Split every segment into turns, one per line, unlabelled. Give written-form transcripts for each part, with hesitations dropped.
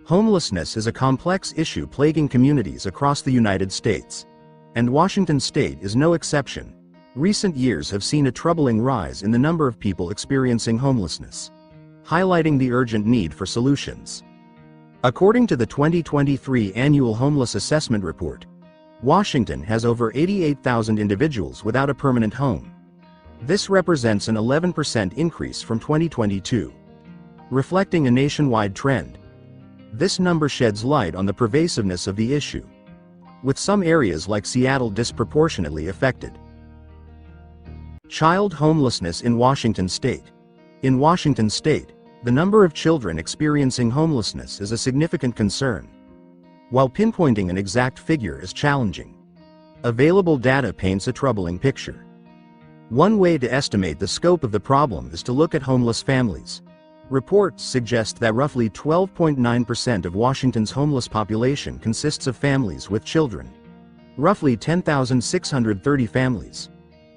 Homelessness is a complex issue plaguing communities across the United States. And Washington State is no exception. Recent years have seen a troubling rise in the number of people experiencing homelessness, highlighting the urgent need for solutions. According to the 2023 Annual Homeless Assessment Report, Washington has over 88,000 individuals without a permanent home. This represents an 11% increase from 2022. Reflecting a nationwide trend, this number sheds light on the pervasiveness of the issue, with some areas like Seattle disproportionately affected. Child homelessness in Washington State. In Washington State, the number of children experiencing homelessness is a significant concern. While pinpointing an exact figure is challenging, available data paints a troubling picture. One way to estimate the scope of the problem is to look at homeless families. Reports suggest that roughly 12.9% of Washington's homeless population consists of families with children. Roughly 10,630 families,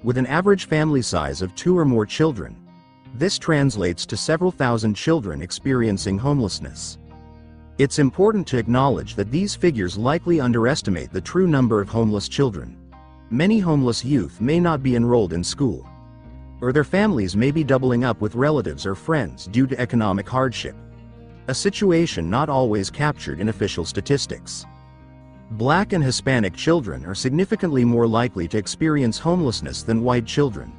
with an average family size of 2 or more children. This translates to several thousand children experiencing homelessness. It's important to acknowledge that these figures likely underestimate the true number of homeless children. Many homeless youth may not be enrolled in school, or their families may be doubling up with relatives or friends due to economic hardship, a situation not always captured in official statistics. Black and Hispanic children are significantly more likely to experience homelessness than white children.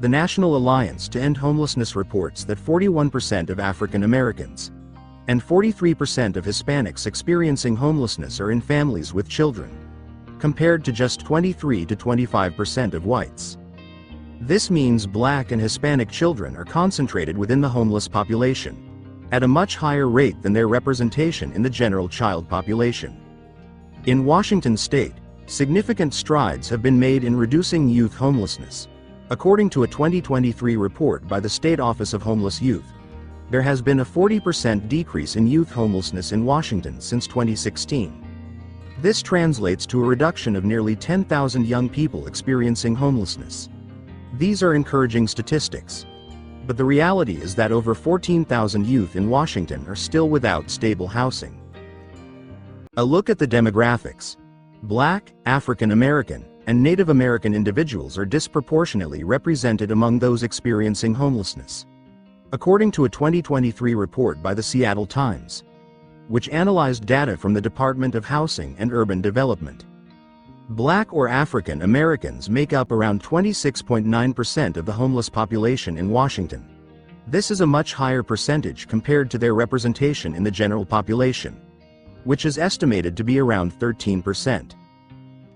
The National Alliance to End Homelessness reports that 41% of African Americans and 43% of Hispanics experiencing homelessness are in families with children, compared to just 23 to 25% of whites. This means Black and Hispanic children are concentrated within the homeless population, at a much higher rate than their representation in the general child population. In Washington State, significant strides have been made in reducing youth homelessness. According to a 2023 report by the State Office of Homeless Youth, there has been a 40% decrease in youth homelessness in Washington since 2016. This translates to a reduction of nearly 10,000 young people experiencing homelessness. These are encouraging statistics. But the reality is that over 14,000 youth in Washington are still without stable housing. A look at the demographics. Black, African American, and Native American individuals are disproportionately represented among those experiencing homelessness. According to a 2023 report by the Seattle Times, which analyzed data from the Department of Housing and Urban Development, Black or African Americans make up around 26.9% of the homeless population in Washington. This is a much higher percentage compared to their representation in the general population, which is estimated to be around 13%.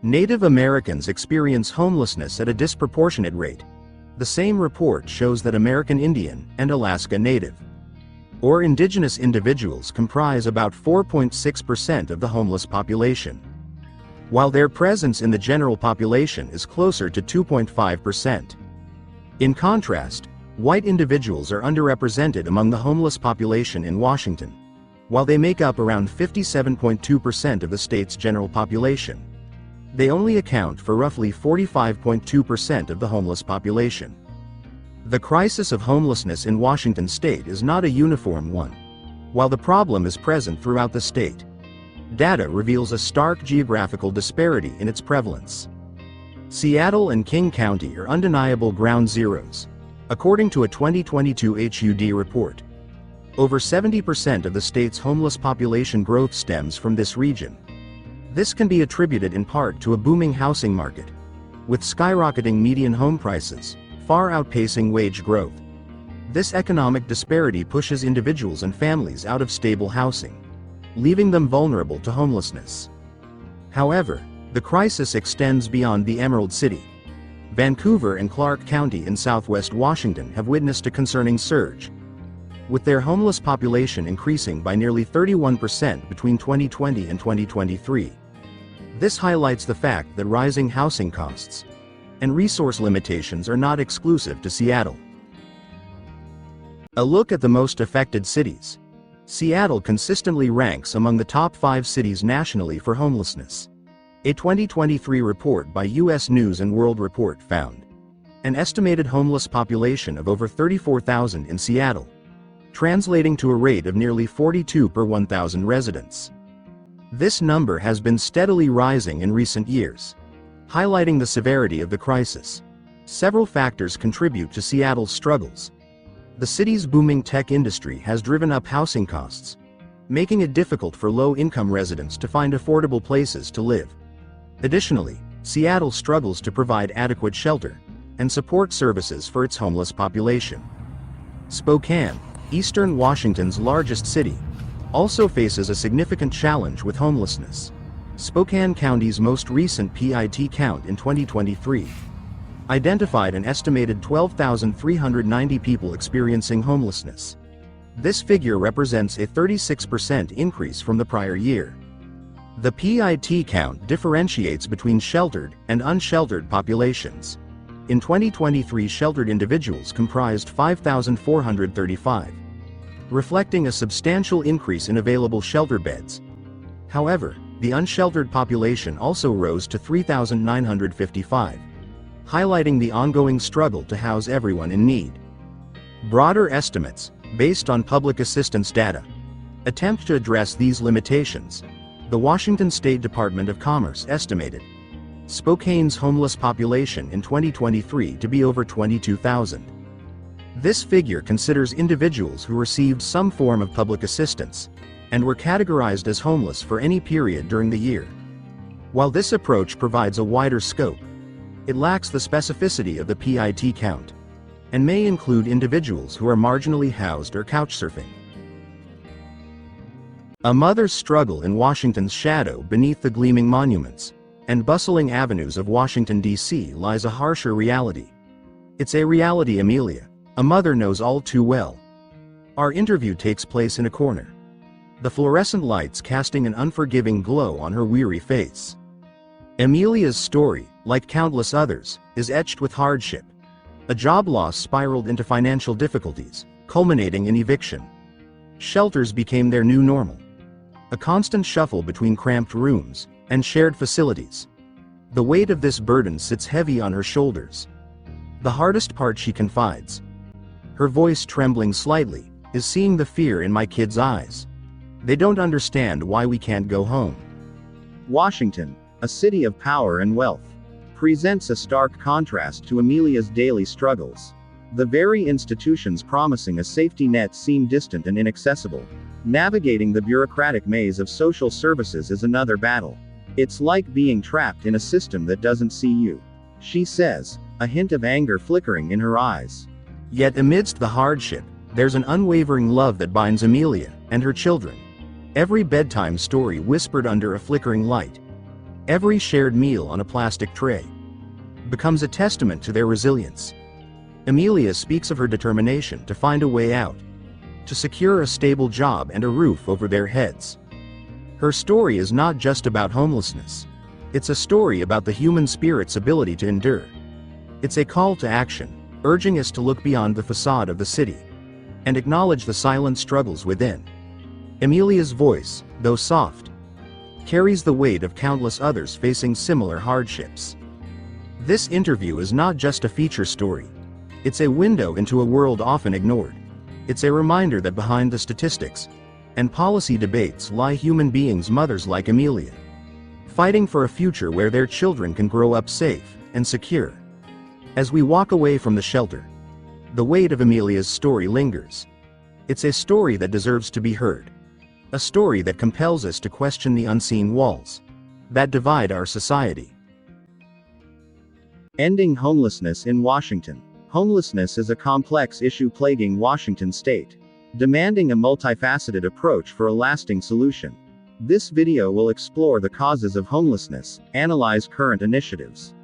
Native Americans experience homelessness at a disproportionate rate. The same report shows that American Indian and Alaska Native, or indigenous individuals, comprise about 4.6% of the homeless population, while their presence in the general population is closer to 2.5%. In contrast, white individuals are underrepresented among the homeless population in Washington, while they make up around 57.2% of the state's general population. They only account for roughly 45.2% of the homeless population. The crisis of homelessness in Washington State is not a uniform one. While the problem is present throughout the state, data reveals a stark geographical disparity in its prevalence. Seattle and King County are undeniable ground zeros. According to a 2022 HUD report, over 70% of the state's homeless population growth stems from this region. This can be attributed in part to a booming housing market, with skyrocketing median home prices far outpacing wage growth. This economic disparity pushes individuals and families out of stable housing, leaving them vulnerable to homelessness. However, the crisis extends beyond the Emerald City. Vancouver and Clark County in southwest Washington have witnessed a concerning surge, with their homeless population increasing by nearly 31% between 2020 and 2023. This highlights the fact that rising housing costs and resource limitations are not exclusive to Seattle. A look at the most affected cities. Seattle consistently ranks among the top 5 cities nationally for homelessness. A 2023 report by U.S. News & World Report found an estimated homeless population of over 34,000 in Seattle, translating to a rate of nearly 42 per 1,000 residents. This number has been steadily rising in recent years, highlighting the severity of the crisis. Several factors contribute to Seattle's struggles. The city's booming tech industry has driven up housing costs, making it difficult for low-income residents to find affordable places to live. Additionally, Seattle struggles to provide adequate shelter and support services for its homeless population. Spokane, Eastern Washington's largest city, also faces a significant challenge with homelessness. Spokane County's most recent PIT count in 2023 identified an estimated 12,390 people experiencing homelessness. This figure represents a 36% increase from the prior year. The PIT count differentiates between sheltered and unsheltered populations. In 2023, sheltered individuals comprised 5,435, reflecting a substantial increase in available shelter beds. However, the unsheltered population also rose to 3,955, highlighting the ongoing struggle to house everyone in need. Broader estimates, based on public assistance data, attempt to address these limitations. The Washington State Department of Commerce estimated Spokane's homeless population in 2023 to be over 22,000. This figure considers individuals who received some form of public assistance and were categorized as homeless for any period during the year. While this approach provides a wider scope, it lacks the specificity of the PIT count and may include individuals who are marginally housed or couchsurfing. A mother's struggle in Washington's shadow beneath the gleaming monuments and bustling avenues of Washington, D.C. lies a harsher reality. It's a reality Amelia, a mother, knows all too well. Our interview takes place in a corner, the fluorescent lights casting an unforgiving glow on her weary face. Amelia's story, like countless others, is etched with hardship. A job loss spiraled into financial difficulties, culminating in eviction. Shelters became their new normal, a constant shuffle between cramped rooms and shared facilities. The weight of this burden sits heavy on her shoulders. The hardest part, she confides, her voice trembling slightly, is seeing the fear in my kids' eyes. They don't understand why we can't go home. Washington, a city of power and wealth, presents a stark contrast to Amelia's daily struggles. The very institutions promising a safety net seem distant and inaccessible. Navigating the bureaucratic maze of social services is another battle. It's like being trapped in a system that doesn't see you, she says, a hint of anger flickering in her eyes. Yet amidst the hardship, there's an unwavering love that binds Amelia and her children. Every bedtime story whispered under a flickering light, every shared meal on a plastic tray, becomes a testament to their resilience. Amelia speaks of her determination to find a way out, to secure a stable job and a roof over their heads. Her story is not just about homelessness. It's a story about the human spirit's ability to endure. It's a call to action, urging us to look beyond the facade of the city and acknowledge the silent struggles within. Amelia's voice, though soft, carries the weight of countless others facing similar hardships. This interview is not just a feature story. It's a window into a world often ignored. It's a reminder that behind the statistics and policy debates lie human beings, mothers like Amelia, fighting for a future where their children can grow up safe and secure. As we walk away from the shelter, the weight of Amelia's story lingers. It's a story that deserves to be heard. A story that compels us to question the unseen walls that divide our society. Ending homelessness in Washington. Homelessness is a complex issue plaguing Washington state, demanding a multifaceted approach for a lasting solution. This video will explore the causes of homelessness, analyze current initiatives,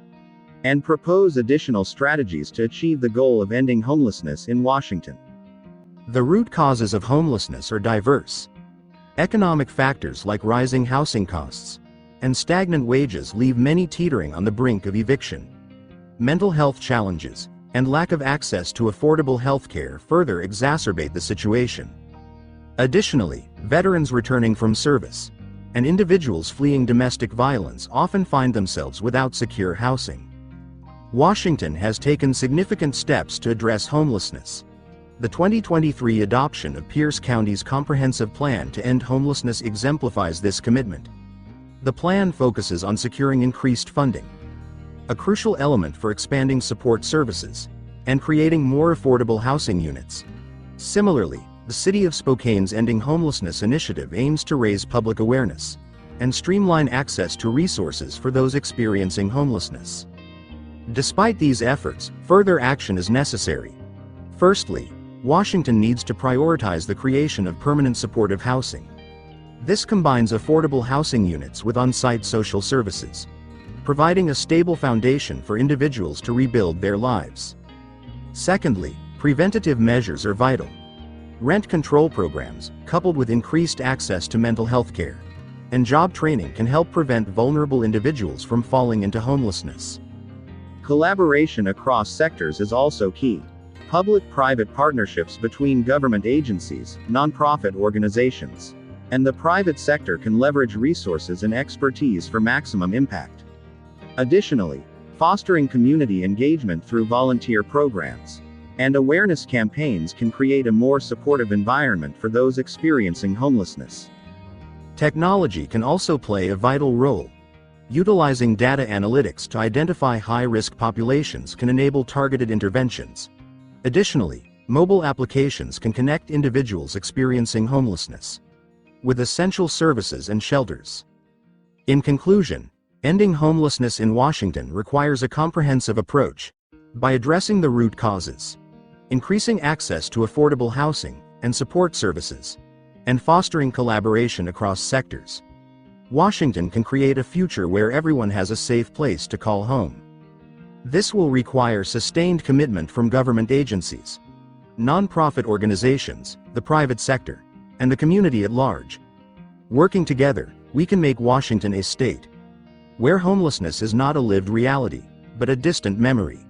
and propose additional strategies to achieve the goal of ending homelessness in Washington. The root causes of homelessness are diverse. Economic factors like rising housing costs and stagnant wages leave many teetering on the brink of eviction. Mental health challenges and lack of access to affordable health care further exacerbate the situation. Additionally, veterans returning from service and individuals fleeing domestic violence often find themselves without secure housing. Washington has taken significant steps to address homelessness. The 2023 adoption of Pierce County's comprehensive plan to end homelessness exemplifies this commitment. The plan focuses on securing increased funding, a crucial element for expanding support services, and creating more affordable housing units. Similarly, the City of Spokane's Ending Homelessness initiative aims to raise public awareness and streamline access to resources for those experiencing homelessness. Despite these efforts, further action is necessary. Firstly, Washington needs to prioritize the creation of permanent supportive housing. This combines affordable housing units with on-site social services, providing a stable foundation for individuals to rebuild their lives. Secondly, preventative measures are vital. Rent control programs, coupled with increased access to mental health care and job training, can help prevent vulnerable individuals from falling into homelessness. Collaboration across sectors is also key. Public-private partnerships between government agencies, nonprofit organizations, and the private sector can leverage resources and expertise for maximum impact. Additionally, fostering community engagement through volunteer programs and awareness campaigns can create a more supportive environment for those experiencing homelessness. Technology can also play a vital role. Utilizing data analytics to identify high-risk populations can enable targeted interventions. Additionally, mobile applications can connect individuals experiencing homelessness with essential services and shelters. In conclusion, ending homelessness in Washington requires a comprehensive approach. By addressing the root causes, increasing access to affordable housing and support services, and fostering collaboration across sectors, Washington can create a future where everyone has a safe place to call home. This will require sustained commitment from government agencies, nonprofit organizations, the private sector, and the community at large. Working together, we can make Washington a state where homelessness is not a lived reality, but a distant memory.